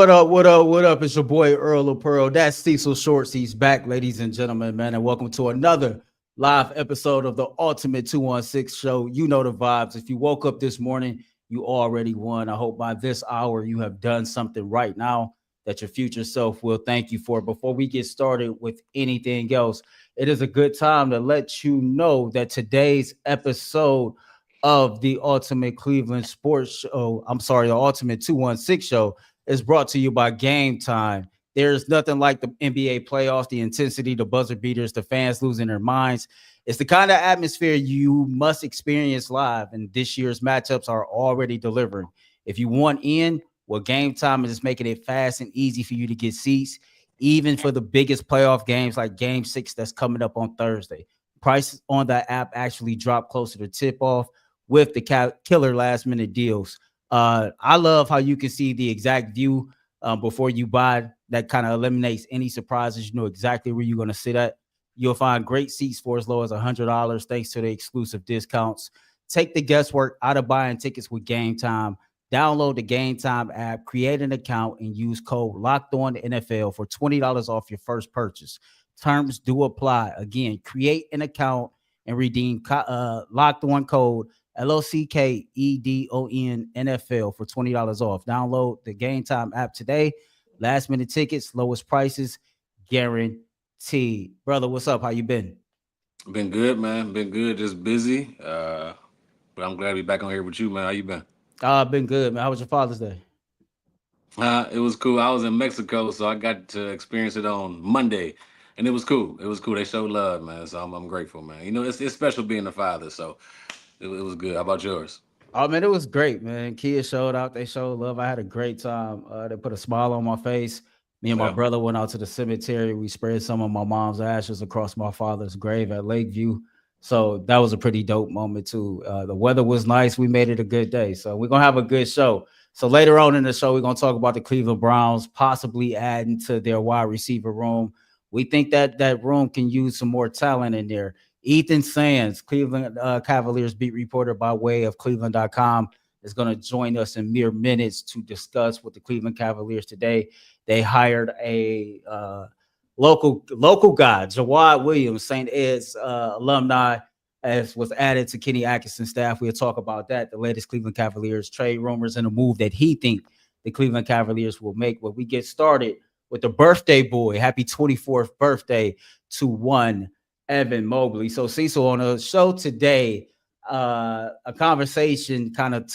What up? What up? What up? It's your boy Earl of Pearl. That's Cecil Shorts. He's back, ladies and gentlemen, man, and welcome to another live episode of the Ultimate 216 Show. You know the vibes. If you woke up this morning, you already won. I hope by this hour you have done something right now that your future self will thank you for. Before we get started with anything else, it is a good time to let you know that today's episode of the Ultimate Cleveland Sports Show, the Ultimate 216 Show, is brought to you by Game Time. There's nothing like the NBA playoffs, the intensity, the buzzer beaters, the fans losing their minds. It's the kind of atmosphere you must experience live, and this year's matchups are already delivering. If you want in, well, Game Time is just making it fast and easy for you to get seats, even for the biggest playoff games like Game 6 that's coming up on Thursday. Prices on that app actually drop closer to tip-off with the killer last-minute deals. I love how you can see the exact view before you buy. That kind of eliminates any surprises. You know exactly where you're going to sit at. You'll find great seats for as low as $100 thanks to the exclusive discounts. Take the guesswork out of buying tickets with Game Time. Download the Game Time app, create an account, and use code LOCKEDONNFL for $20 off your first purchase. Terms do apply. Again, create an account and redeem Locked On code LOCKEDON NFL for $20 off. Download the Game Time app today. Last minute tickets, lowest prices, guaranteed. Brother, what's up? How you been? Been good, man. Been good. Just busy. But I'm glad to be back on here with you, man. How you been? I've been good, man. How was your Father's Day? It was cool. I was in Mexico, so I got to experience it on Monday, and it was cool. It was cool. They showed love, man. So I'm grateful, man. You know, it's special being a father. So it was good. How about yours? Oh, man, it was great, man. Kids showed out. They showed love. I had a great time. They put a smile on my face. Me and my Yeah. brother went out to the cemetery. We spread some of my mom's ashes across my father's grave at Lakeview. So that was a pretty dope moment, too. The weather was nice. We made it a good day. So we're going to have a good show. So later on in the show, we're going to talk about the Cleveland Browns possibly adding to their wide receiver room. We think that that room can use some more talent in there. Ethan Sands, Cleveland Cavaliers beat reporter by way of Cleveland.com, is going to join us in mere minutes to discuss with the Cleveland Cavaliers today. They hired a local guy, Jawad Williams, St. Ed's alumni, as was added to Kenny Atkinson's staff. We'll talk about that, the latest Cleveland Cavaliers trade rumors and a move that he thinks the Cleveland Cavaliers will make. When we get started with the birthday boy, happy 24th birthday to one Evan Mobley. So Cecil, on a show today, a conversation kind of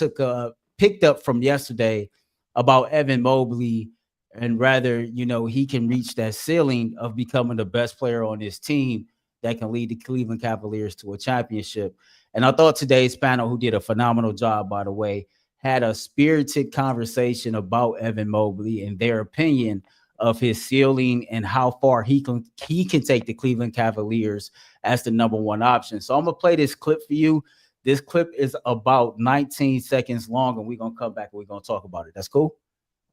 picked up from yesterday about Evan Mobley, and rather, he can reach that ceiling of becoming the best player on his team that can lead the Cleveland Cavaliers to a championship. And I thought today's panel, who did a phenomenal job, by the way, had a spirited conversation about Evan Mobley and their opinion of his ceiling and how far he can take the Cleveland Cavaliers as the number one option. So I'm going to play this clip for you. This clip is about 19 seconds long, and we're going to come back and we're going to talk about it. That's cool?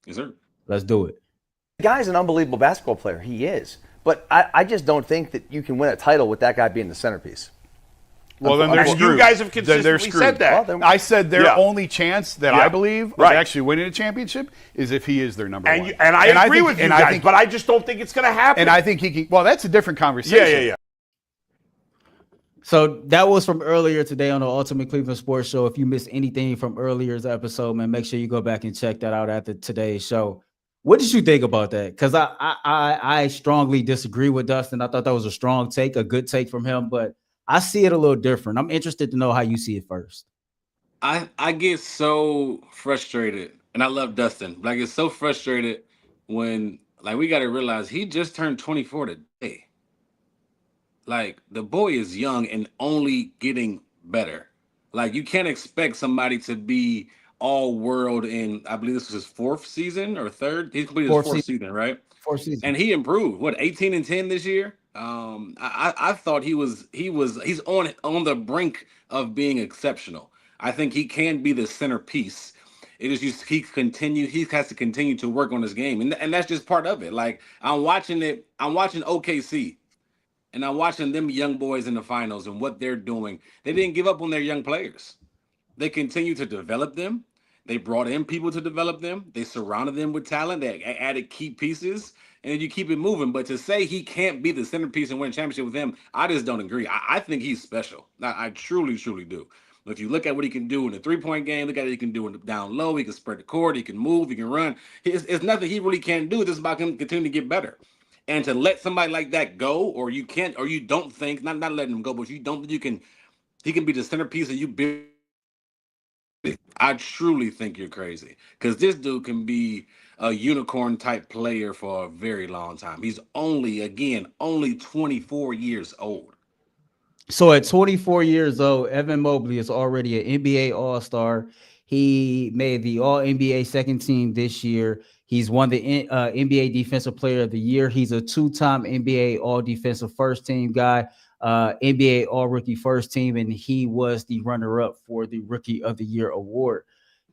Yes, sir. Let's do it. The guy's an unbelievable basketball player. He is. But I just don't think that you can win a title with that guy being the centerpiece. Well, then they're screwed. You guys have consistently said that. Well, I said their only chance that I believe of actually winning a championship is if he is their number one. And I agree with you guys, but I just don't think it's going to happen. And I think he can. Well, that's a different conversation. Yeah. So that was from earlier today on the Ultimate Cleveland Sports Show. If you missed anything from earlier's episode, man, make sure you go back and check that out after today's show. What did you think about that? Because I strongly disagree with Dustin. I thought that was a strong take, a good take from him, but I see it a little different. I'm interested to know how you see it first. I get so frustrated, and I love Dustin, but I get so frustrated when, we got to realize he just turned 24 today. The boy is young and only getting better. You can't expect somebody to be all world in, I believe this was his fourth sean or third. He completed his fourth season, right? Fourth season. And he improved. 18-10 this year? I thought he's on the brink of being exceptional. I think he can be the centerpiece. It is just he has to continue to work on his game, and that's just part of it. I'm watching OKC, and I'm watching them young boys in the finals and what they're doing. They didn't give up on their young players. They continue to develop them. They brought in people to develop them. They surrounded them with talent. They added key pieces, and then you keep it moving. But to say he can't be the centerpiece and win a championship with him, I just don't agree. I think he's special. I truly, truly do. If you look at what he can do in the three-point game, look at what he can do in the down low. He can spread the court. He can move. He can run. It's nothing he really can't do. It's just about him continuing to get better. And to let somebody like that go, or you can't, or you don't think, not letting him go, but you don't think he can be the centerpiece and you build. I truly think you're crazy, because this dude can be a unicorn type player for a very long time. He's only 24 years old. So at 24 years old, Evan Mobley is already an NBA All-Star. He made the All-NBA second team this year. He's won the NBA Defensive Player of the Year. He's a two-time NBA All-Defensive First Team guy, NBA All-Rookie First Team, and he was the runner-up for the Rookie of the Year award.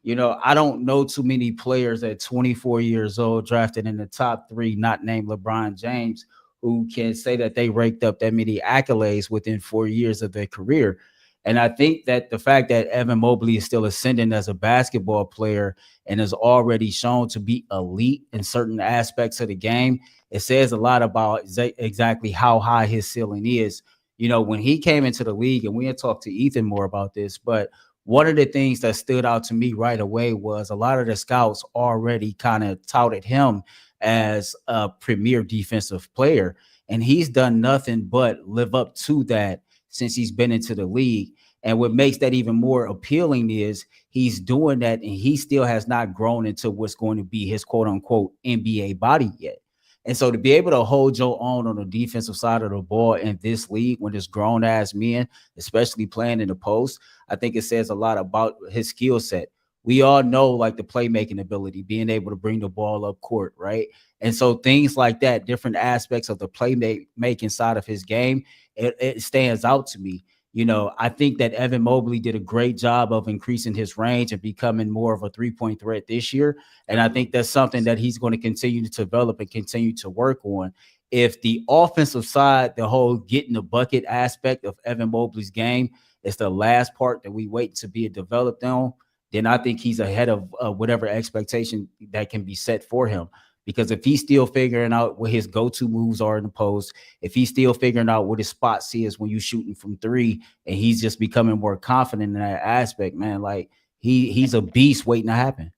You know, I don't know too many players at 24 years old drafted in the top 3, not named LeBron James, who can say that they raked up that many accolades within 4 years of their career. And I think that the fact that Evan Mobley is still ascending as a basketball player and is already shown to be elite in certain aspects of the game, it says a lot about exactly how high his ceiling is. You know, when he came into the league, and we had talked to Ethan more about this, but one of the things that stood out to me right away was a lot of the scouts already kind of touted him as a premier defensive player, and he's done nothing but live up to that since he's been into the league. And what makes that even more appealing is he's doing that and he still has not grown into what's going to be his quote unquote NBA body yet. And so to be able to hold your own on the defensive side of the ball in this league when it's grown ass men, especially playing in the post, I think it says a lot about his skill set. We all know like the playmaking ability, being able to bring the ball up court, right? And so things like that, different aspects of the playmaking side of his game, it stands out to me. You know, I think that Evan Mobley did a great job of increasing his range and becoming more of a three-point threat this year. And I think that's something that he's going to continue to develop and continue to work on. If the offensive side, the whole getting the bucket aspect of Evan Mobley's game is the last part that we wait to be developed on, then I think he's ahead of whatever expectation that can be set for him. Because if he's still figuring out what his go-to moves are in the post, if he's still figuring out what his spots is when you're shooting from 3, and he's just becoming more confident in that aspect, man, like he's a beast waiting to happen.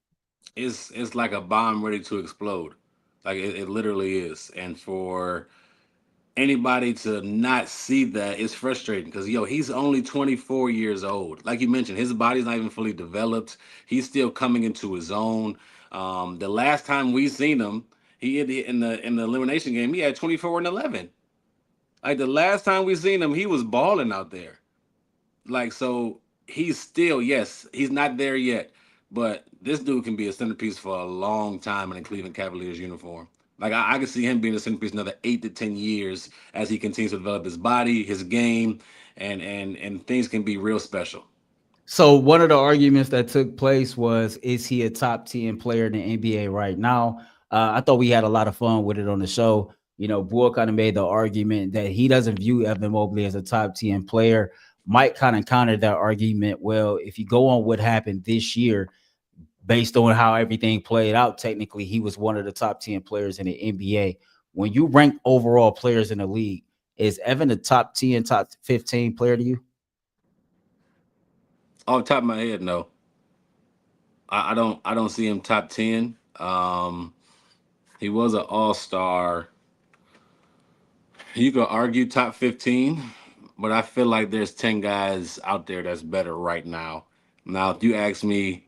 It's like a bomb ready to explode. Like it literally is. And for anybody to not see that, it's frustrating, because he's only 24 years old. Like you mentioned, his body's not even fully developed. He's still coming into his own. The last time we seen him, he in the elimination game, he had 24 and 11. Like the last time we seen him, he was balling out there. Like, so he's still, yes, he's not there yet, but this dude can be a centerpiece for a long time in a Cleveland Cavaliers uniform. Like I can see him being a centerpiece another 8 to 10 years as he continues to develop his body, his game, and things can be real special. So one of the arguments that took place was, is he a top 10 player in the NBA right now? I thought we had a lot of fun with it on the show. You know, Bull kind of made the argument that he doesn't view Evan Mobley as a top 10 player. Mike kind of countered that argument. Well, if you go on what happened this year, based on how everything played out, technically he was one of the top 10 players in the NBA. When you rank overall players in the league, is Evan a top 10, top 15 player to you? Off the top of my head, no. I don't see him top 10. He was an all-star. You could argue top 15, but I feel like there's 10 guys out there that's better right now. Now, if you ask me,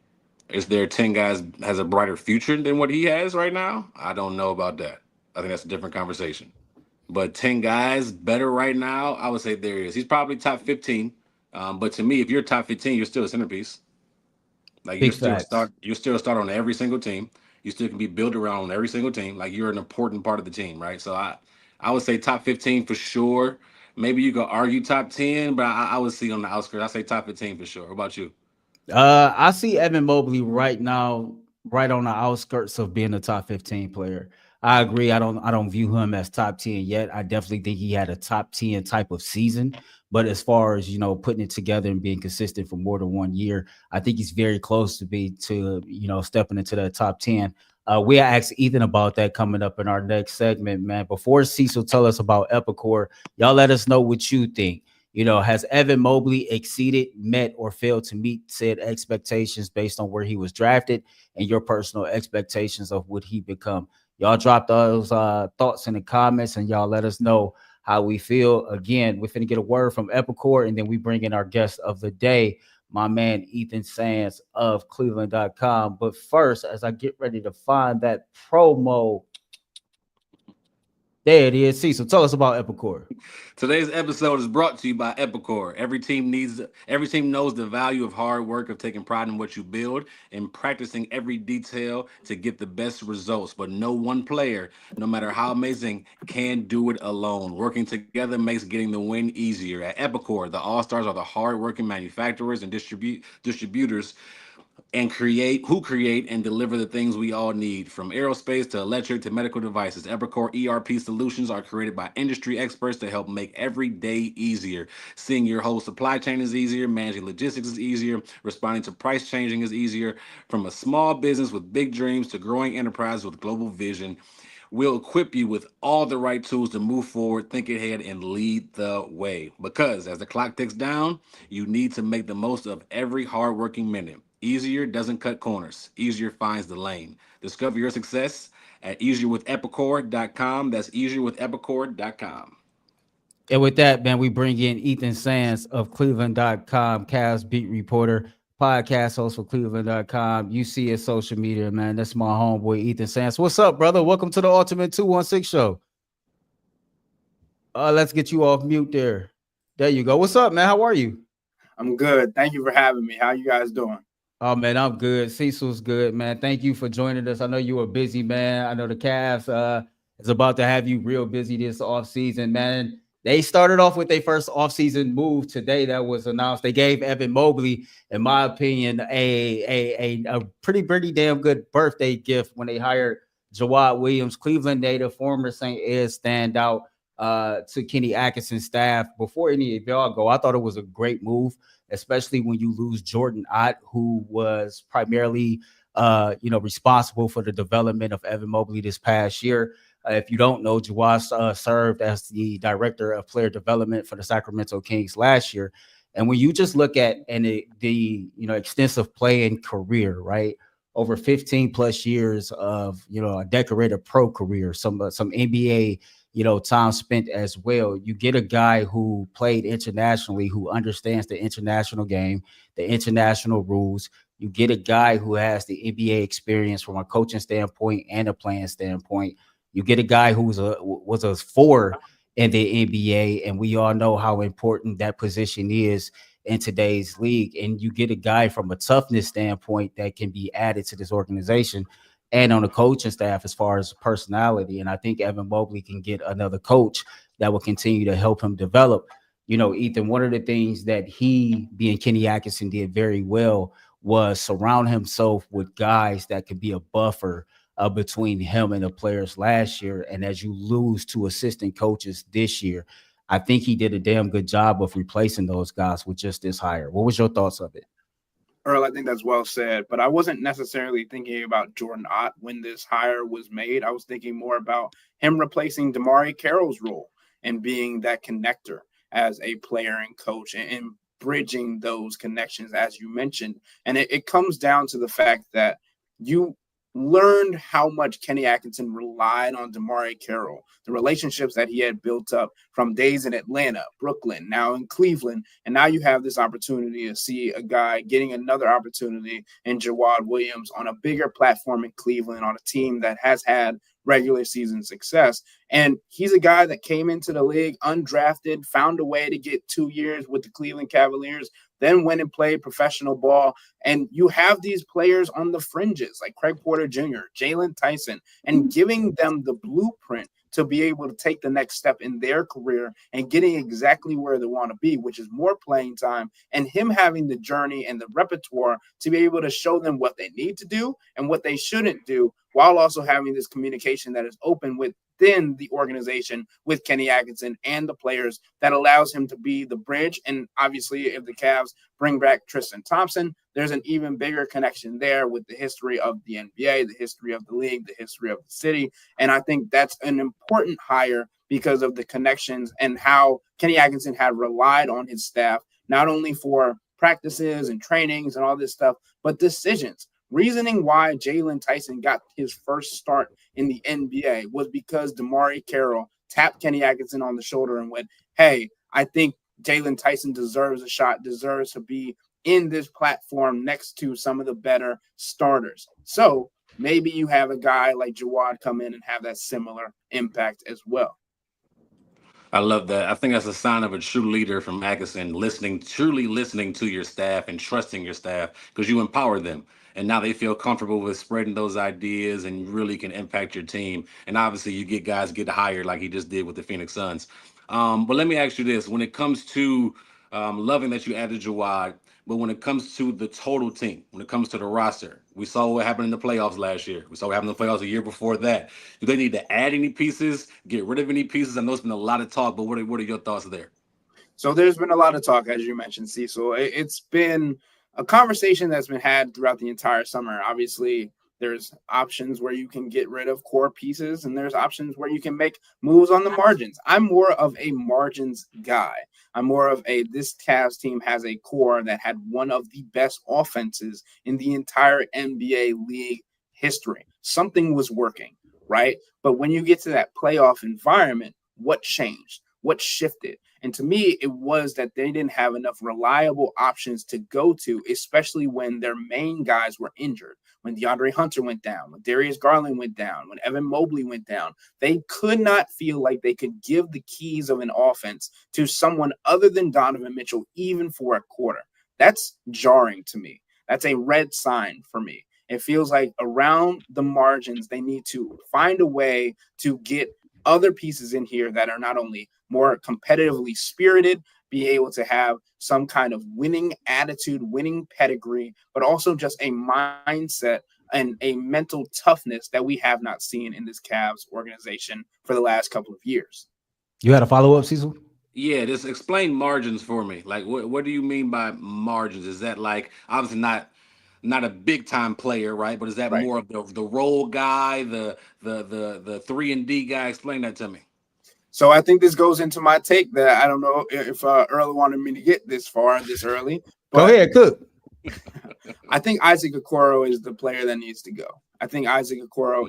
is there 10 guys has a brighter future than what he has right now? I don't know about that. I think that's a different conversation. But 10 guys better right now, I would say there is. He's probably top 15. But to me, if you're top 15, you're still a centerpiece. Like you still start on every single team. You still can be built around on every single team. Like you're an important part of the team, right? So I would say top 15 for sure. Maybe you could argue top 10, but I would see on the outskirts. I say top 15 for sure. What about you? I see Evan Mobley right now, right on the outskirts of being a top 15 player. I agree. I don't view him as top 10 yet. I definitely think he had a top 10 type of season. But as far as, putting it together and being consistent for more than 1 year, I think he's very close to stepping into that top 10. We asked Ethan about that coming up in our next segment, man. Before Cecil tell us about Epicor, y'all let us know what you think. Has Evan Mobley exceeded, met, or failed to meet said expectations based on where he was drafted and your personal expectations of what he become? Y'all drop those thoughts in the comments, and y'all let us know how we feel. Again, we're finna get a word from Epicor, and then we bring in our guest of the day, my man Ethan Sands of Cleveland.com. But first, as I get ready to find that promo, there it is. Cecil, tell us about Epicor. Today's episode is brought to you by Epicor. Every team knows the value of hard work, of taking pride in what you build, and practicing every detail to get the best results. But no one player, no matter how amazing, can do it alone. Working together makes getting the win easier. At Epicor, the All-Stars are the hard-working manufacturers and distributors who create and deliver the things we all need, from aerospace to electric to medical devices. Epicor ERP solutions are created by industry experts to help make every day easier. Seeing your whole supply chain is easier, managing logistics is easier, responding to price changing is easier. From a small business with big dreams to growing enterprise with global vision, we'll equip you with all the right tools to move forward, think ahead, and lead the way. Because as the clock ticks down, you need to make the most of every hardworking minute. Easier doesn't cut corners. Easier finds the lane. Discover your success at easierwithepicor.com. That's easierwithepicor.com. And with that, man, we bring in Ethan Sands of Cleveland.com, Cavs beat reporter, podcast host for Cleveland.com. You see his social media, man. That's my homeboy, Ethan Sands. What's up, brother? Welcome to the Ultimate 216 Show. Let's get you off mute there. There you go. What's up, man? How are you? I'm good. Thank you for having me. How you guys doing? Oh, man, I'm good. Cecil's good, man. Thank you for joining us. I know you were busy, man. I know the Cavs is about to have you real busy this offseason, man. They started off with their first offseason move today that was announced. They gave Evan Mobley, in my opinion, a pretty damn good birthday gift when they hired Jawad Williams, Cleveland native, former St. Ed standout, to Kenny Atkinson's staff. Before any of y'all go, I thought it was a great move, especially when you lose Jordan Ott, who was primarily responsible for the development of Evan Mobley this past year. If you don't know, Jawad served as the director of player development for the Sacramento Kings last year. And when you just look at the extensive playing career, right, over 15 plus years of a decorated pro career, some NBA time spent as well. You get a guy who played internationally, who understands the international game, the international rules. You get a guy who has the NBA experience from a coaching standpoint and a playing standpoint. You get a guy who was a four in the NBA, and we all know how important that position is in today's league. And you get a guy from a toughness standpoint that can be added to this organization and on the coaching staff as far as personality. And I think Evan Mobley can get another coach that will continue to help him develop. Ethan, one of the things that he, being Kenny Atkinson, did very well was surround himself with guys that could be a buffer between him and the players last year. And as you lose two assistant coaches this year, I think he did a damn good job of replacing those guys with just this hire. What was your thoughts of it? Earl, I think that's well said, but I wasn't necessarily thinking about Jordan Ott when this hire was made. I was thinking more about him replacing DeMarre Carroll's role and being that connector as a player and coach and bridging those connections, as you mentioned. And it comes down to the fact that you learned how much Kenny Atkinson relied on DeMarre Carroll, the relationships that he had built up from days in Atlanta, Brooklyn, now in Cleveland. And now you have this opportunity to see a guy getting another opportunity in Jawad Williams on a bigger platform in Cleveland, on a team that has had regular season success. And he's a guy that came into the league undrafted, found a way to get 2 years with the Cleveland Cavaliers, then went and played professional ball. And you have these players on the fringes like Craig Porter Jr., Jalen Tyson, and giving them the blueprint to be able to take the next step in their career and getting exactly where they want to be, which is more playing time, and him having the journey and the repertoire to be able to show them what they need to do and what they shouldn't do, while also having this communication that is open within the organization with Kenny Atkinson and the players that allows him to be the bridge. And obviously, if the Cavs bring back Tristan Thompson, there's an even bigger connection there with the history of the NBA, the history of the league, the history of the city. And I think that's an important hire because of the connections and how Kenny Atkinson had relied on his staff, not only for practices and trainings and all this stuff, but decisions. Reasoning why Jalen Tyson got his first start in the NBA was because DeMarre Carroll tapped Kenny Atkinson on the shoulder and went, hey, I think Jalen Tyson deserves a shot, deserves to be in this platform next to some of the better starters. So maybe you have a guy like Jawad come in and have that similar impact as well. I love that. I think that's a sign of a true leader from Atkinson, truly listening to your staff and trusting your staff because you empower them. And now they feel comfortable with spreading those ideas and really can impact your team. And obviously you get guys get hired like he just did with the Phoenix Suns. But let me ask you this. When it comes to loving that you added Jawad, but when it comes to the total team, when it comes to the roster, we saw what happened in the playoffs last year. We saw what happened in the playoffs a year before that. Do they need to add any pieces, get rid of any pieces? I know it's been a lot of talk, but what are your thoughts there? So there's been a lot of talk, as you mentioned, Cecil. It's been a conversation that's been had throughout the entire summer. Obviously, there's options where you can get rid of core pieces, and there's options where you can make moves on the margins. I'm more of a margins guy. I'm more of this Cavs team has a core that had one of the best offenses in the entire NBA league history. Something was working, right? But when you get to that playoff environment, what changed? What shifted? And to me, it was that they didn't have enough reliable options to go to, especially when their main guys were injured. When DeAndre Hunter went down, when Darius Garland went down, when Evan Mobley went down, they could not feel like they could give the keys of an offense to someone other than Donovan Mitchell, even for a quarter. That's jarring to me. That's a red sign for me. It feels like around the margins, they need to find a way to get other pieces in here that are not only more competitively spirited, be able to have some kind of winning attitude, winning pedigree, but also just a mindset and a mental toughness that we have not seen in this Cavs organization for the last couple of years. You had a follow-up, Cecil? Yeah, just explain margins for me. Like, what do you mean by margins? Is that like obviously not a big time player, right? But is that more of the role guy, the 3-and-D guy? Explain that to me. So I think this goes into my take that I don't know if Earl wanted me to get this far this early. But go ahead, Cook. I think Isaac Okoro is the player that needs to go. I think Isaac Okoro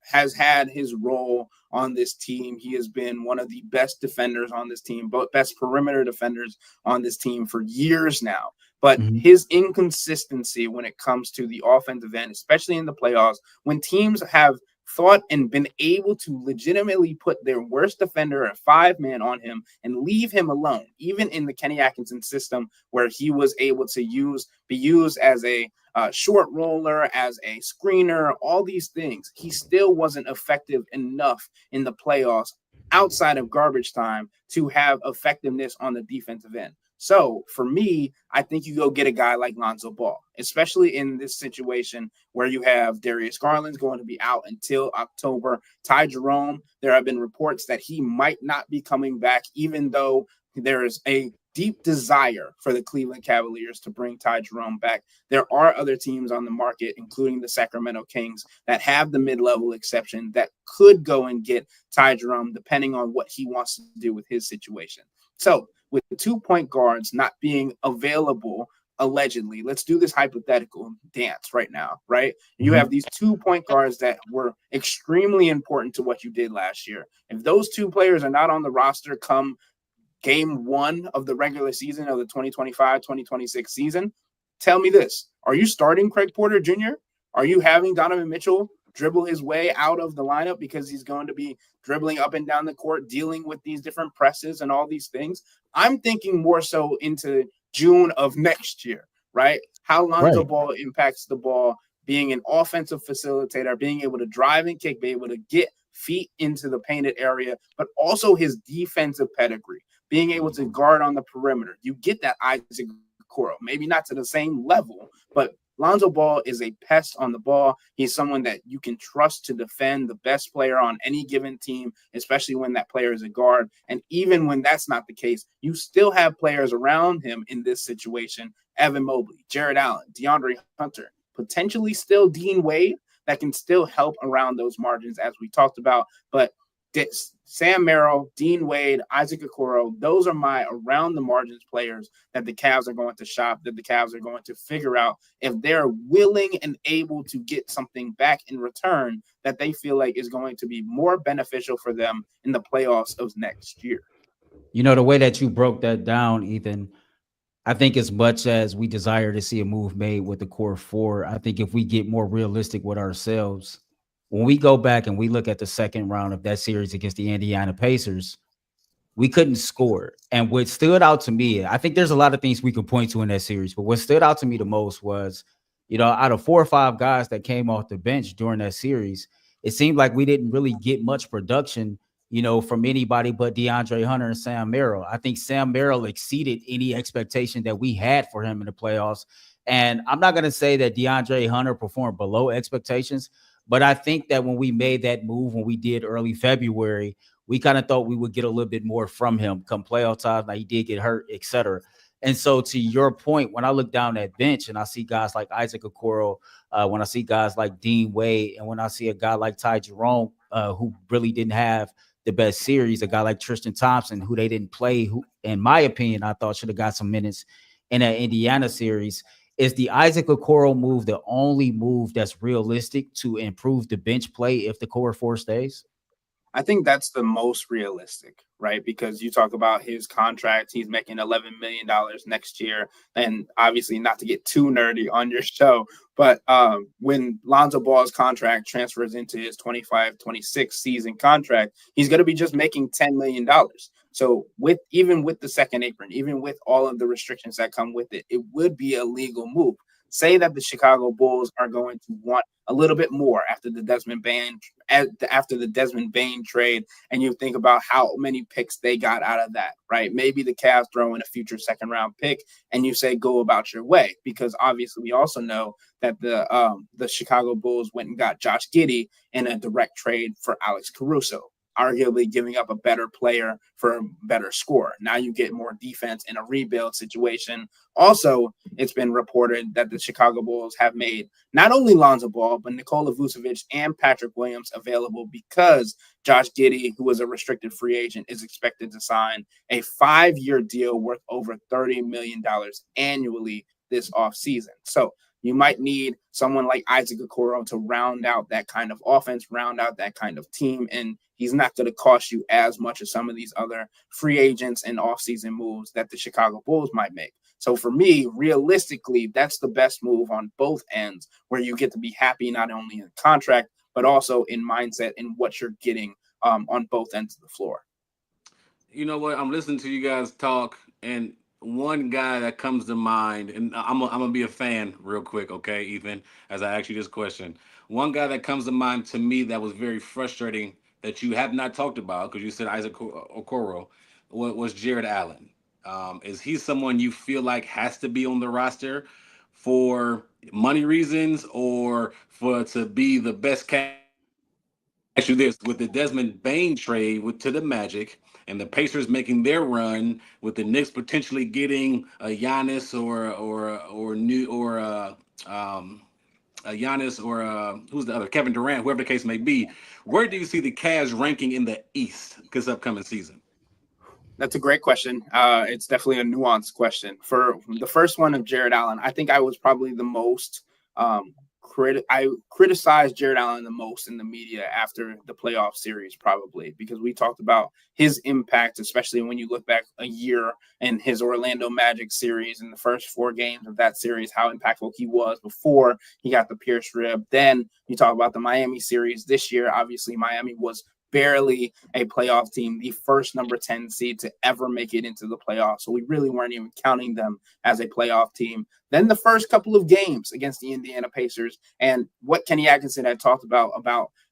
has had his role on this team. He has been one of the best defenders on this team, both best perimeter defenders on this team for years now. But his inconsistency when it comes to the offensive end, especially in the playoffs, when teams have thought and been able to legitimately put their worst defender at 5-man on him and leave him alone, even in the Kenny Atkinson system where he was able to be used as a short roller, as a screener, all these things, he still wasn't effective enough in the playoffs outside of garbage time to have effectiveness on the defensive end. So for me, I think you go get a guy like Lonzo Ball, especially in this situation where you have Darius Garland's going to be out until October. Ty Jerome, there have been reports that he might not be coming back, even though there is a deep desire for the Cleveland Cavaliers to bring Ty Jerome back. There are other teams on the market, including the Sacramento Kings, that have the mid-level exception that could go and get Ty Jerome, depending on what he wants to do with his situation. So with the 2-point guards not being available, allegedly, let's do this hypothetical dance right now, right? You have these 2-point guards that were extremely important to what you did last year. If those two players are not on the roster come game 1 of the regular season of the 2025-2026 season, tell me this. Are you starting Craig Porter Jr.? Are you having Donovan Mitchell dribble his way out of the lineup because he's going to be dribbling up and down the court, dealing with these different presses and all these things? I'm thinking more so into June of next year, right? How Lonzo Ball impacts the ball, being an offensive facilitator, being able to drive and kick, be able to get feet into the painted area, but also his defensive pedigree, being able to guard on the perimeter. You get that Isaac Okoro, maybe not to the same level, but Lonzo Ball is a pest on the ball. He's someone that you can trust to defend the best player on any given team, especially when that player is a guard. And even when that's not the case, you still have players around him in this situation: Evan Mobley, Jared Allen, DeAndre Hunter, potentially still Dean Wade, that can still help around those margins, as we talked about. But Sam Merrill, Dean Wade, Isaac Okoro, those are my around the margins players that the Cavs are going to shop, that the Cavs are going to figure out if they're willing and able to get something back in return that they feel like is going to be more beneficial for them in the playoffs of next year. You know, the way that you broke that down, Ethan, I think as much as we desire to see a move made with the core four, I think if we get more realistic with ourselves, when we go back and we look at the second round of that series against the Indiana Pacers, we couldn't score. And what stood out to me, I think there's a lot of things we could point to in that series, but what stood out to me the most was, you know, out of 4 or 5 guys that came off the bench during that series, it seemed like we didn't really get much production, you know, from anybody but DeAndre Hunter and Sam Merrill. I think Sam Merrill exceeded any expectation that we had for him in the playoffs. And I'm not going to say that DeAndre Hunter performed below expectations, but I think that when we made that move, when we did early February, we kind of thought we would get a little bit more from him come playoff time. Now, he did get hurt, et cetera. And so to your point, when I look down that bench and I see guys like Isaac Okoro, when I see guys like Dean Wade, and when I see a guy like Ty Jerome, who really didn't have the best series, a guy like Tristan Thompson, who they didn't play, who, in my opinion, I thought should have got some minutes in that Indiana series. Is the Isaac Okoro move the only move that's realistic to improve the bench play if the core four stays? I think that's the most realistic, right? Because you talk about his contract, he's making $11 million next year. And obviously, not to get too nerdy on your show, but when Lonzo Ball's contract transfers into his 25-26 season contract, he's going to be just making $10 million. So even with the second apron, even with all of the restrictions that come with it, it would be a legal move. Say that the Chicago Bulls are going to want a little bit more after the Desmond Bane trade, and you think about how many picks they got out of that, right? Maybe the Cavs throw in a future second round pick, and you say go about your way, because obviously we also know that the Chicago Bulls went and got Josh Giddey in a direct trade for Alex Caruso, arguably giving up a better player for a better score. Now you get more defense in a rebuild situation. Also, it's been reported that the Chicago Bulls have made not only Lonzo Ball, but Nikola Vucevic and Patrick Williams available, because Josh Giddey, who was a restricted free agent, is expected to sign a 5-year deal worth over $30 million annually this offseason. So you might need someone like Isaac Okoro to round out that kind of offense, round out that kind of team, and he's not going to cost you as much as some of these other free agents and offseason moves that the Chicago Bulls might make. So for me, realistically, that's the best move on both ends, where you get to be happy not only in contract, but also in mindset and what you're getting on both ends of the floor. You know what? I'm listening to you guys talk, and one guy that comes to mind, and I'm gonna be a fan real quick, okay, Ethan, as I ask you this question. One guy that comes to mind to me that was very frustrating that you have not talked about, because you said Isaac Okoro, was Jared Allen. Is he someone you feel like has to be on the roster for money reasons, or to be the best cash? Actually, this with the Desmond Bane trade to the Magic, and the Pacers making their run, with the Knicks potentially getting a Giannis or a Giannis or who's the other, Kevin Durant, whoever the case may be. Where do you see the Cavs ranking in the East this upcoming season? That's a great question. It's definitely a nuanced question. For the first one of Jared Allen, I think I was probably the most I criticized Jared Allen the most in the media after the playoff series, probably because we talked about his impact, especially when you look back a year in his Orlando Magic series in the first 4 games of that series, how impactful he was before he got the pierced rib. Then you talk about the Miami series this year. Obviously, Miami was barely a playoff team, the first number 10 seed to ever make it into the playoffs. So we really weren't even counting them as a playoff team. Then the first couple of games against the Indiana Pacers, and what Kenny Atkinson had talked about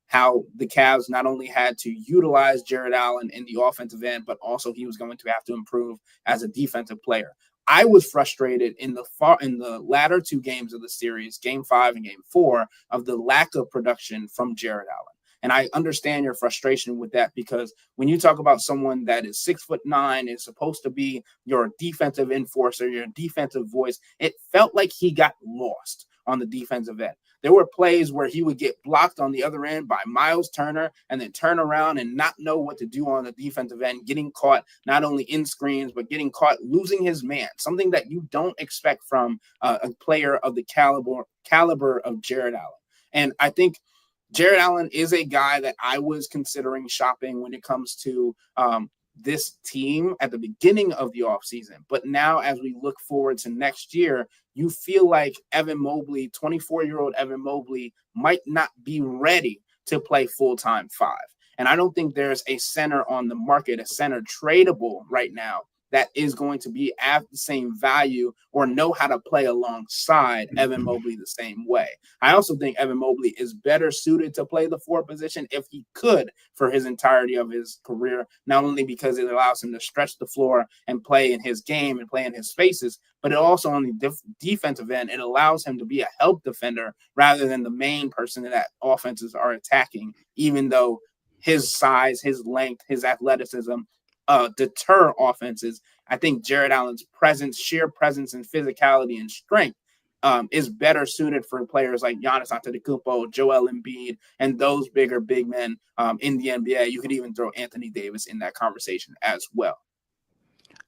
how the Cavs not only had to utilize Jared Allen in the offensive end, but also he was going to have to improve as a defensive player. I was frustrated in the latter two games of the series, Game 5 and Game 4, of the lack of production from Jared Allen. And I understand your frustration with that, because when you talk about someone that is 6'9", is supposed to be your defensive enforcer, your defensive voice, it felt like he got lost on the defensive end. There were plays where he would get blocked on the other end by Miles Turner and then turn around and not know what to do on the defensive end, getting caught not only in screens, but getting caught losing his man, something that you don't expect from a player of the caliber of Jared Allen. And I think Jared Allen is a guy that I was considering shopping when it comes to this team at the beginning of the offseason. But now as we look forward to next year, you feel like Evan Mobley, 24-year-old Evan Mobley, might not be ready to play full-time 5. And I don't think there's a center on the market, a center tradable right now, that is going to be at the same value or know how to play alongside Evan Mobley the same way. I also think Evan Mobley is better suited to play the 4 position if he could for his entirety of his career, not only because it allows him to stretch the floor and play in his game and play in his spaces, but it also on the defensive end, it allows him to be a help defender rather than the main person that offenses are attacking, even though his size, his length, his athleticism deter offenses. I think Jared Allen's sheer presence and physicality and strength is better suited for players like Giannis Antetokounmpo, Joel Embiid, and those bigger big men in the NBA. You could even throw Anthony Davis in that conversation as well.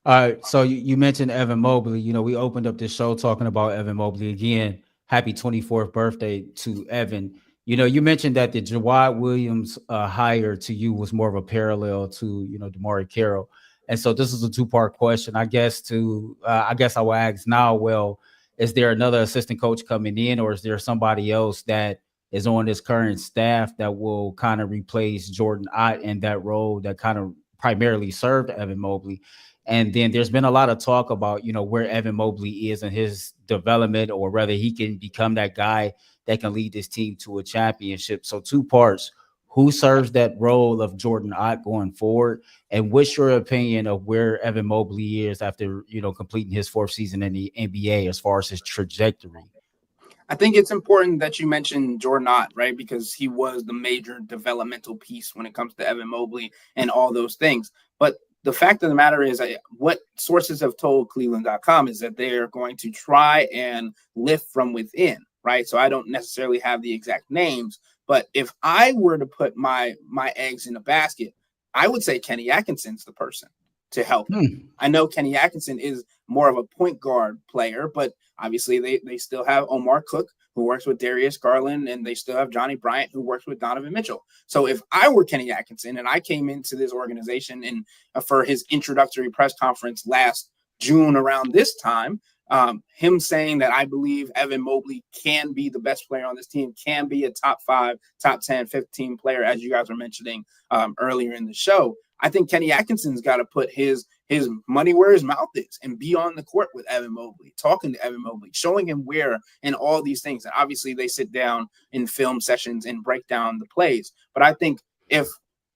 All right, so you mentioned Evan Mobley. You know, we opened up this show talking about Evan Mobley again. Happy 24th birthday to Evan. You know, you mentioned that the Jawad Williams hire to you was more of a parallel to, DeMarre Carroll. And so this is a 2-part question. I guess I will ask now, well, is there another assistant coach coming in, or is there somebody else that is on this current staff that will kind of replace Jordan Ott in that role that kind of primarily served Evan Mobley? And then there's been a lot of talk about, where Evan Mobley is in his development, or whether he can become that guy that can lead this team to a championship. So 2 parts: who serves that role of Jordan Ott going forward? And what's your opinion of where Evan Mobley is after, completing his 4th season in the NBA as far as his trajectory? I think it's important that you mentioned Jordan Ott, right? Because he was the major developmental piece when it comes to Evan Mobley and all those things. But the fact of the matter is, what sources have told Cleveland.com is that they are going to try and lift from within, right? So I don't necessarily have the exact names, but if I were to put my eggs in a basket, I would say Kenny Atkinson's the person to help him. I know Kenny Atkinson is more of a point guard player, but obviously they still have Omar Cook, who works with Darius Garland, and they still have Johnny Bryant, who works with Donovan Mitchell. So if I were Kenny Atkinson and I came into this organization and for his introductory press conference last June around this time, him saying that I believe Evan Mobley can be the best player on this team, can be a top 5, top 10, 15 player, as you guys were mentioning earlier in the show, I think Kenny Atkinson's got to put his money where his mouth is and be on the court with Evan Mobley, talking to Evan Mobley, showing him where and all these things. And obviously they sit down in film sessions and break down the plays. But I think if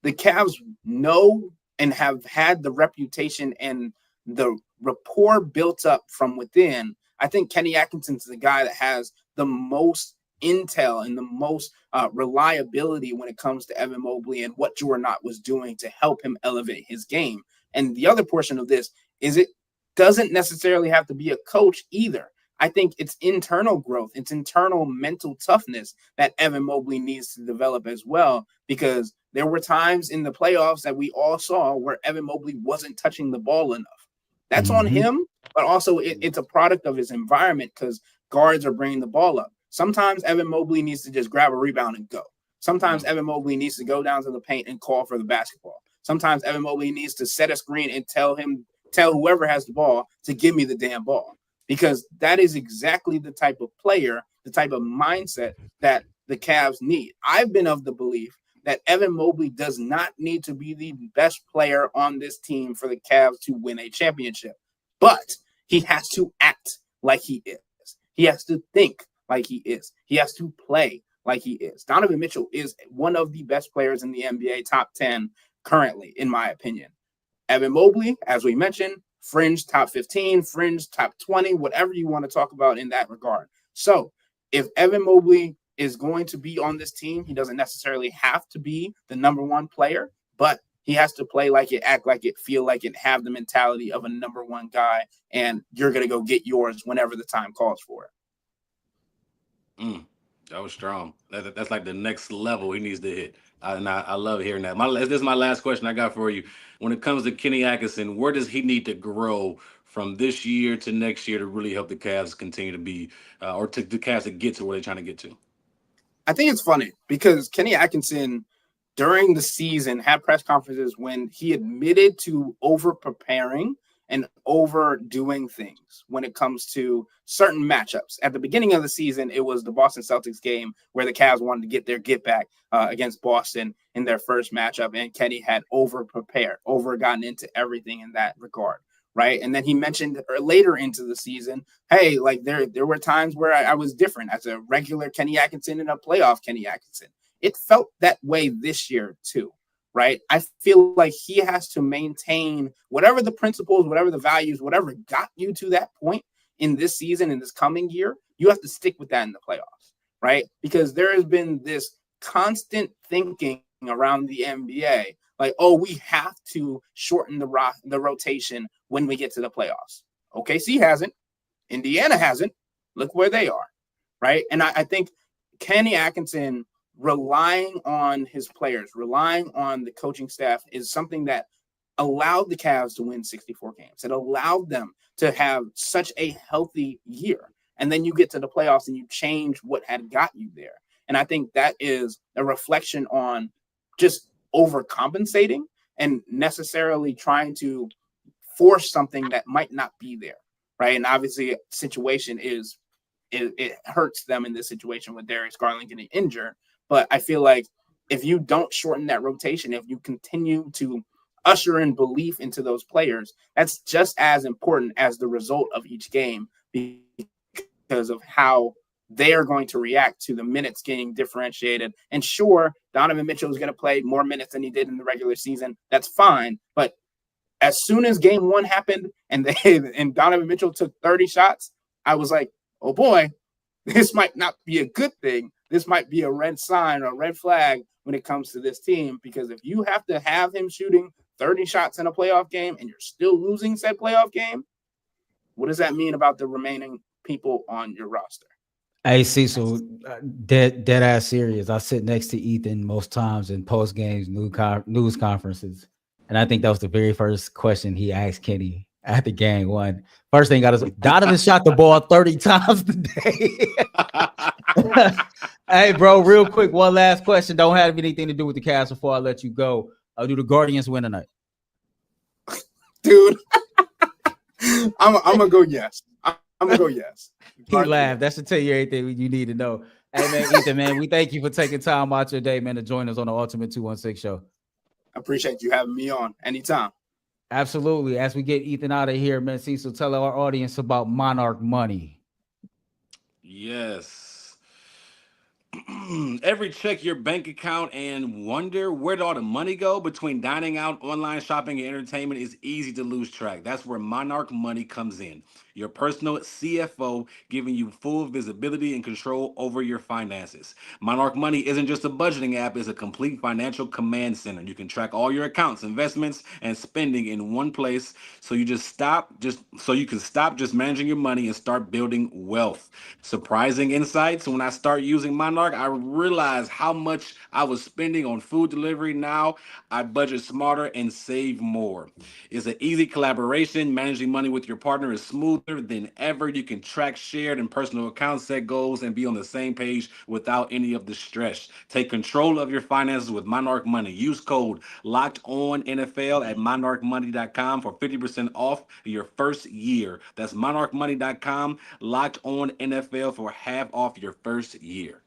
the Cavs know and have had the reputation and the rapport built up from within, I think Kenny Atkinson's the guy that has the most intel and the most reliability when it comes to Evan Mobley and what Jordan Ott was doing to help him elevate his game. And the other portion of this is it doesn't necessarily have to be a coach either. I think it's internal growth, it's internal mental toughness that Evan Mobley needs to develop as well, because there were times in the playoffs that we all saw where Evan Mobley wasn't touching the ball enough. That's on him, but also it's a product of his environment because guards are bringing the ball up. Sometimes Evan Mobley needs to just grab a rebound and go. Sometimes Evan Mobley needs to go down to the paint and call for the basketball. Sometimes Evan Mobley needs to set a screen and tell whoever has the ball to give me the damn ball, because that is exactly the type of player, the type of mindset that the Cavs need. I've been of the belief that Evan Mobley does not need to be the best player on this team for the Cavs to win a championship. But he has to act like he is. He has to think like he is. He has to play like he is. Donovan Mitchell is one of the best players in the NBA, top 10 currently, in my opinion. Evan Mobley, as we mentioned, fringe top 15, fringe top 20, whatever you want to talk about in that regard. So if Evan Mobley is going to be on this team, he doesn't necessarily have to be the number one player, but he has to play like it, act like it, feel like it, have the mentality of a number one guy, and you're going to go get yours whenever the time calls for it. That was strong. That's like the next level he needs to hit. I love hearing that. This is my last question I got for you. When it comes to Kenny Atkinson, where does he need to grow from this year to next year to really help the Cavs continue to be, or to the Cavs to get to where they're trying to get to? I think it's funny because Kenny Atkinson during the season had press conferences when he admitted to over preparing and overdoing things when it comes to certain matchups. At the beginning of the season, it was the Boston Celtics game where the Cavs wanted to get their get back against Boston in their first matchup, and Kenny had over prepared, gotten into everything in that regard. Right. And then he mentioned later into the season, hey, like there were times where I was different as a regular Kenny Atkinson and a playoff Kenny Atkinson. It felt that way this year, too. Right. I feel like he has to maintain whatever the principles, whatever the values, whatever got you to that point in this season, in this coming year. You have to stick with that in the playoffs. Right. Because there has been this constant thinking around the NBA like, oh, we have to shorten the rotation when we get to the playoffs. OKC hasn't. Indiana hasn't. Look where they are, right? And I think Kenny Atkinson relying on his players, relying on the coaching staff is something that allowed the Cavs to win 64 games. It allowed them to have such a healthy year. And then you get to the playoffs and you change what had got you there. And I think that is a reflection on just overcompensating and necessarily trying to force something that might not be there, right? And obviously, situation is it hurts them in this situation with Darius Garland getting injured. But I feel like if you don't shorten that rotation, if you continue to usher in belief into those players, that's just as important as the result of each game because of how they are going to react to the minutes getting differentiated. And sure, Donovan Mitchell is going to play more minutes than he did in the regular season. That's fine. But as soon as game one happened and Donovan Mitchell took 30 shots, I was like, oh boy, this might not be a good thing. This might be a red sign or a red flag when it comes to this team, because if you have to have him shooting 30 shots in a playoff game and you're still losing said playoff game, what does that mean about the remaining people on your roster? Hey, Cecil, dead ass serious. I sit next to Ethan most times in post games news conferences, and I think that was the very first question he asked Kenny after game one. First thing I was like, Donovan shot the ball 30 times today. Hey, bro, real quick, one last question. Don't have anything to do with the Cavs before I let you go. Do the Guardians win tonight? Dude, I'm gonna go yes. I'm gonna go yes. He laughed. That should tell you everything you need to know. Hey, man, Ethan, man, we thank you for taking time out your day, man, to join us on the Ultimate 216 show. I appreciate you having me on anytime. Absolutely. As we get Ethan out of here, man, Cecil, tell our audience about Monarch Money. Yes. Ever check your bank account and wonder where did all the money go? Between dining out, online shopping, and entertainment, it's easy to lose track. That's where Monarch Money comes in. Your personal CFO, giving you full visibility and control over your finances. Monarch Money isn't just a budgeting app, it's a complete financial command center. You can track all your accounts, investments, and spending in one place, so you can stop just managing your money and start building wealth. Surprising insights. When I start using Monarch, I realized how much I was spending on food delivery. Now I budget smarter and save more. It's an easy collaboration. Managing money with your partner is smoother than ever. You can track shared and personal accounts, set goals, and be on the same page without any of the stress. Take control of your finances with Monarch Money. Use code LOCKEDONNFL at monarchmoney.com for 50% off your first year. That's monarchmoney.com, LOCKEDONNFL for half off your first year.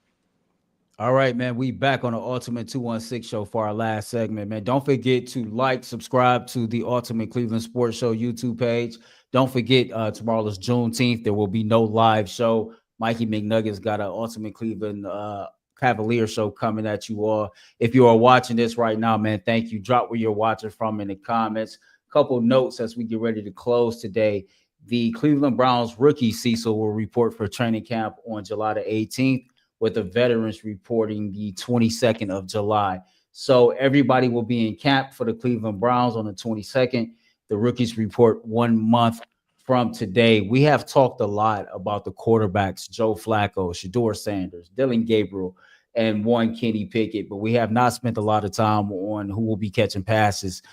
All right, man. We back on the Ultimate 216 show for our last segment, man. Don't forget to like, subscribe to the Ultimate Cleveland Sports Show YouTube page. Don't forget, tomorrow is Juneteenth. There will be no live show. Mikey McNuggets got an Ultimate Cleveland Cavalier show coming at you all. If you are watching this right now, man, thank you. Drop where you're watching from in the comments. Couple notes as we get ready to close today. The Cleveland Browns rookie Cecil will report for training camp on July the 18th. with the veterans reporting the 22nd of July. So everybody will be in camp for the Cleveland Browns on the 22nd. The rookies report 1 month from today. We have talked a lot about the quarterbacks, Joe Flacco, Shedeur Sanders, Dylan Gabriel, and one Kenny Pickett, but we have not spent a lot of time on who will be catching passes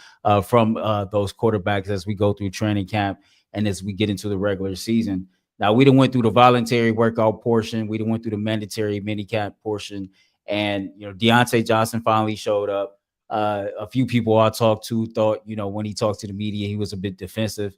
from those quarterbacks as we go through training camp and as we get into the regular season. Now, we done went through the voluntary workout portion. We done went through the mandatory minicamp portion. And, Diontae Johnson finally showed up. A few people I talked to thought, when he talked to the media, he was a bit defensive.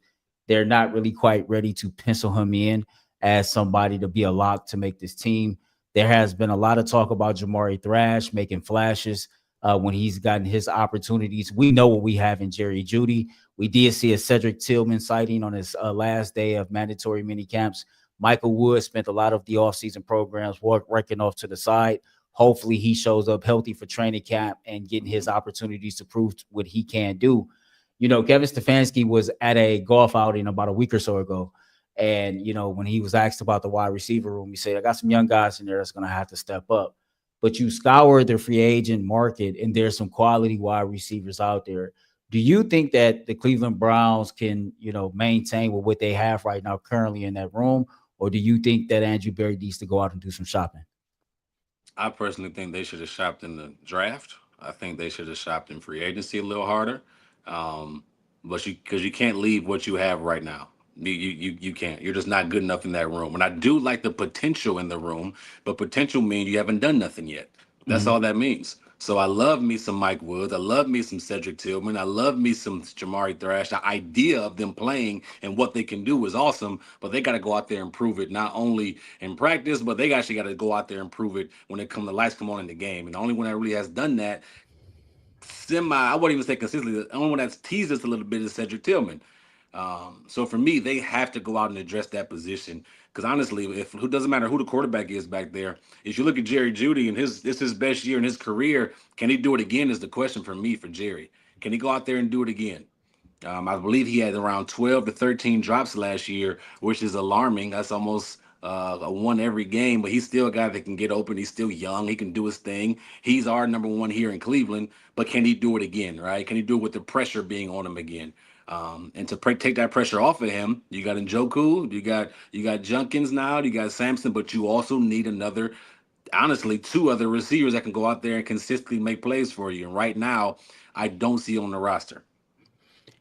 They're not really quite ready to pencil him in as somebody to be a lock to make this team. There has been a lot of talk about Jamari Thrash making flashes when he's gotten his opportunities. We know what we have in Jerry Jeudy. We did see a Cedric Tillman sighting on his last day of mandatory mini camps. Michael Wood spent a lot of the offseason programs working off to the side. Hopefully he shows up healthy for training camp and getting his opportunities to prove what he can do. Kevin Stefanski was at a golf outing about a week or so ago. And, when he was asked about the wide receiver room, he said, I got some young guys in there that's going to have to step up. But you scour the free agent market, and there's some quality wide receivers out there. Do you think that the Cleveland Browns can, maintain with what they have right now currently in that room? Or do you think that Andrew Berry needs to go out and do some shopping? I personally think they should have shopped in the draft. I think they should have shopped in free agency a little harder. Because you can't leave what you have right now. You can't. You're just not good enough in that room. And I do like the potential in the room, but potential means you haven't done nothing yet. That's all that means. So I love me some Mike Woods. I love me some Cedric Tillman. I love me some Jamari Thrash. The idea of them playing and what they can do is awesome, but they got to go out there and prove it, not only in practice, but they actually got to go out there and prove it when the lights come on in the game. And the only one that really has done that I wouldn't even say consistently, the only one that's teased us a little bit is Cedric Tillman. So for me, they have to go out and address that position. Because honestly, it doesn't matter who the quarterback is back there. If you look at Jerry Jeudy and this is his best year in his career, can he do it again is the question for me for Jerry. Can he go out there and do it again? I believe he had around 12 to 13 drops last year, which is alarming. That's almost a one every game, but he's still a guy that can get open. He's still young. He can do his thing. He's our number one here in Cleveland, but can he do it again, right? Can he do it with the pressure being on him again? And to take that pressure off of him, you got Njoku, you got Junkins now, you got Sampson, but you also need two other receivers that can go out there and consistently make plays for you. And right now, I don't see on the roster.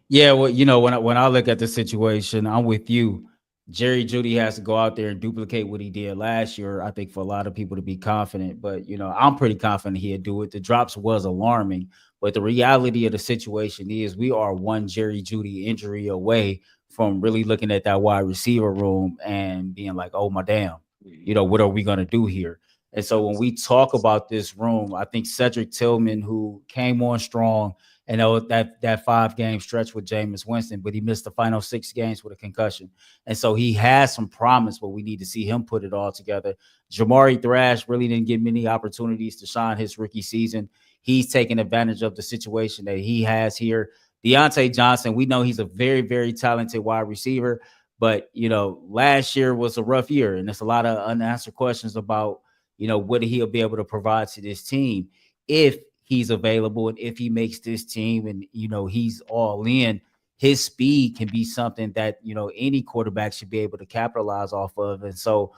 Yeah, well, when I look at the situation, I'm with you. Jerry Jeudy has to go out there and duplicate what he did last year, I think, for a lot of people to be confident. But, I'm pretty confident he'll do it. The drops was alarming. But the reality of the situation is we are one Jerry Jeudy injury away from really looking at that wide receiver room and being like, oh, my damn, what are we going to do here? And so when we talk about this room, I think Cedric Tillman, who came on strong, and that 5-game stretch with Jameis Winston, but he missed the final 6 games with a concussion. And so he has some promise, but we need to see him put it all together. Jamari Thrash really didn't get many opportunities to shine his rookie season. He's taking advantage of the situation that he has here. Diontae Johnson, we know he's a very, very talented wide receiver, but, last year was a rough year, and there's a lot of unanswered questions about, what he'll be able to provide to this team if he's available and if he makes this team and, he's all in. His speed can be something that, any quarterback should be able to capitalize off of. And so,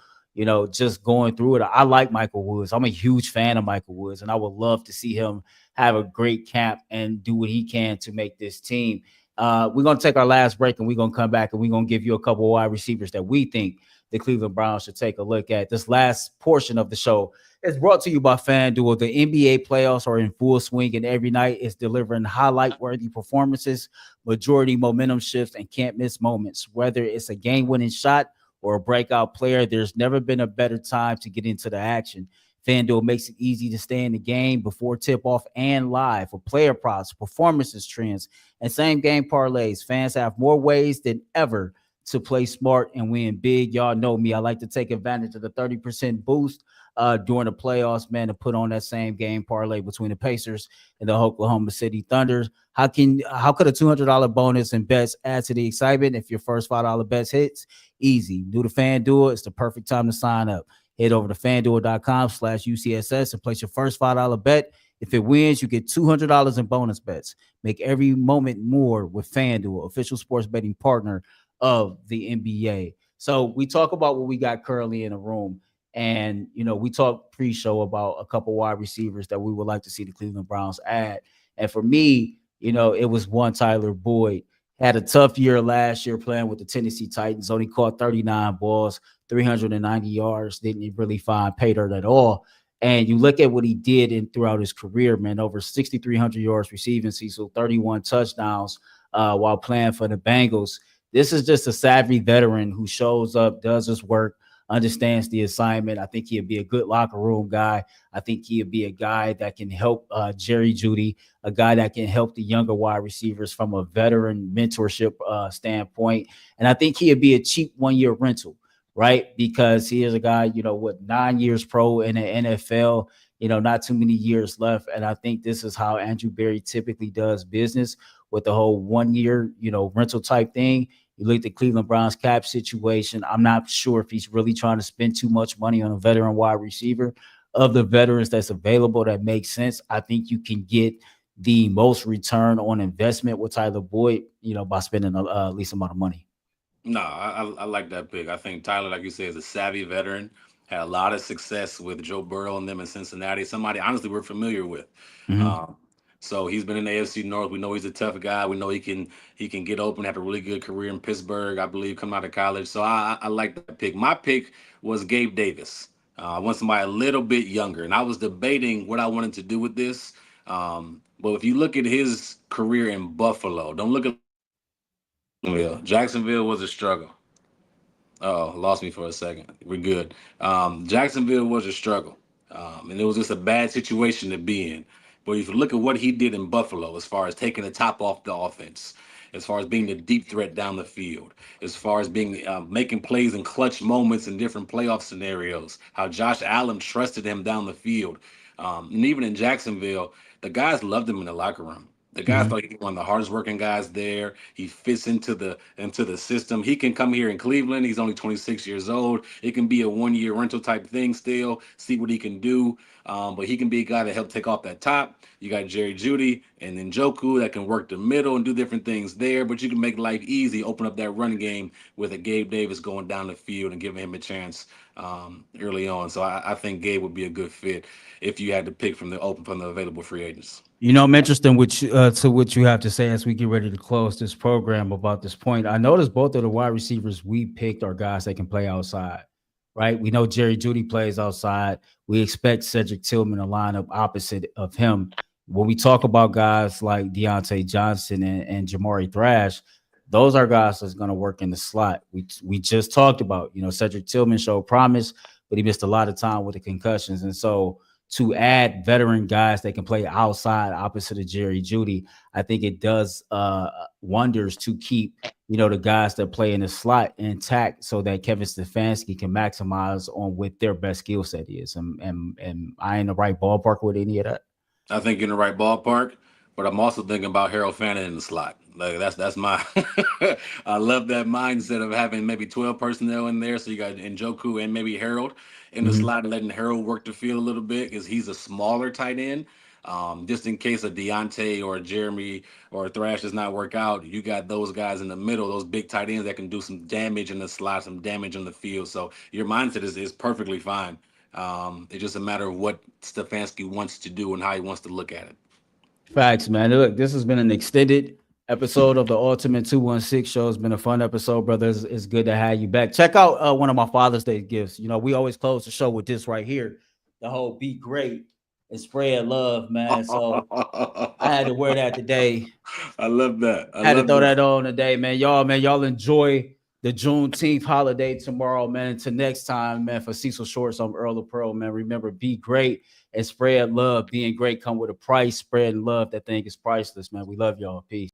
just going through it, I like Michael Woods. I'm a huge fan of Michael Woods, and I would love to see him have a great camp and do what he can to make this team. We're going to take our last break, and we're going to come back, and we're going to give you a couple of wide receivers that we think the Cleveland Browns should take a look at. This last portion of the show is brought to you by FanDuel. The NBA playoffs are in full swing, and every night is delivering highlight-worthy performances, majority momentum shifts, and can't-miss moments. Whether it's a game-winning shot or a breakout player, there's never been a better time to get into the action. FanDuel makes it easy to stay in the game before tip-off and live for player props, performances trends, and same-game parlays. Fans have more ways than ever to play smart and win big. Y'all know me. I like to take advantage of the 30% boost during the playoffs, man, to put on that same game parlay between the Pacers and the Oklahoma City Thunder. How could a $200 bonus and bets add to the excitement if your first $5 bets hits? Easy. New to FanDuel. It's the perfect time to sign up. Head over to FanDuel.com/UCSS and place your first $5 bet. If it wins, you get $200 in bonus bets. Make every moment more with FanDuel, official sports betting partner of the NBA. So we talk about what we got currently in the room. And, we talked pre-show about a couple wide receivers that we would like to see the Cleveland Browns add. And for me, it was one Tyler Boyd. Had a tough year last year playing with the Tennessee Titans. Only caught 39 balls, 390 yards. Didn't really find pay dirt at all. And you look at what he did throughout his career, man, over 6,300 yards receiving, Cecil, 31 touchdowns while playing for the Bengals. This is just a savvy veteran who shows up, does his work, understands the assignment. I think he'll be a good locker room guy. I think he'll be a guy that can help Jerry Jeudy, a guy that can help the younger wide receivers from a veteran mentorship standpoint. And I think he'll be a cheap one-year rental, right? Because he is a guy, 9 years pro in the NFL, not too many years left. And I think this is how Andrew Berry typically does business with the whole 1 year, rental type thing. You look at the Cleveland Browns cap situation. I'm not sure if he's really trying to spend too much money on a veteran wide receiver. Of the veterans that's available that makes sense, I think you can get the most return on investment with Tyler Boyd, by spending a least amount of money. No, I like that pick. I think Tyler, like you said, is a savvy veteran. Had a lot of success with Joe Burrow and them in Cincinnati. Somebody, honestly, we're familiar with. Mm-hmm. So he's been in the AFC North. We know he's a tough guy. We know he can get open, have a really good career in Pittsburgh, I believe, come out of college. So I like that pick. My pick was Gabe Davis. I want somebody a little bit younger. And I was debating what I wanted to do with this. But if you look at his career in Buffalo, don't look at Jacksonville. Jacksonville was a struggle. Oh, lost me for a second. We're good. Jacksonville was a struggle. And it was just a bad situation to be in. But if you look at what he did in Buffalo, as far as taking the top off the offense, as far as being the deep threat down the field, as far as being making plays in clutch moments in different playoff scenarios, how Josh Allen trusted him down the field. And even in Jacksonville, the guys loved him in the locker room. The guys thought he was one of the hardest working guys there. He fits into the system. He can come here in Cleveland. He's only 26 years old. It can be a 1 year rental type thing still, see what he can do. But he can be a guy to help take off that top. You got Jerry Jeudy and then Njoku that can work the middle and do different things there. But you can make life easy, open up that run game with a Gabe Davis going down the field and giving him a chance early on. So I think Gabe would be a good fit if you had to pick from the available free agents. I'm interested to what you have to say as we get ready to close this program about this point. I noticed both of the wide receivers we picked are guys that can play outside, right? We know Jerry Jeudy plays outside. We expect Cedric Tillman to line up opposite of him. When we talk about guys like Diontae Johnson and Jamari Thrash, those are guys that's going to work in the slot. We just talked about, Cedric Tillman showed promise, but he missed a lot of time with the concussions. And so to add veteran guys that can play outside opposite of Jerry Jeudy, I think it does wonders to keep, the guys that play in the slot intact so that Kevin Stefanski can maximize on what their best skill set is. And I in the right ballpark with any of that? I think you're in the right ballpark, but I'm also thinking about Harold Fannin in the slot. Like that's my I love that mindset of having maybe 12 personnel in there. So you got Njoku and maybe Harold in the slot and letting Harold work the field a little bit because he's a smaller tight end. Just in case a Diontae or a Jeremy or a Thrash does not work out, you got those guys in the middle, those big tight ends that can do some damage in the slot, some damage on the field. So your mindset is perfectly fine. It's just a matter of what Stefanski wants to do and how he wants to look at it. Facts, man. Look, this has been an extended episode of the Ultimate 216 show. It's been a fun episode, brothers. It's good to have you back. Check out one of my Father's Day gifts. We always close the show with this right here. The whole be great and spread love, man. So I had to wear that today. I love that. I had to throw that on today, man. Y'all enjoy the Juneteenth holiday tomorrow, man. Until next time, man, for Cecil Shorts, I'm Earl of Pearl, man. Remember, be great and spread love. Being great come with a price. Spreading love, that thing is priceless, man. We love y'all. Peace.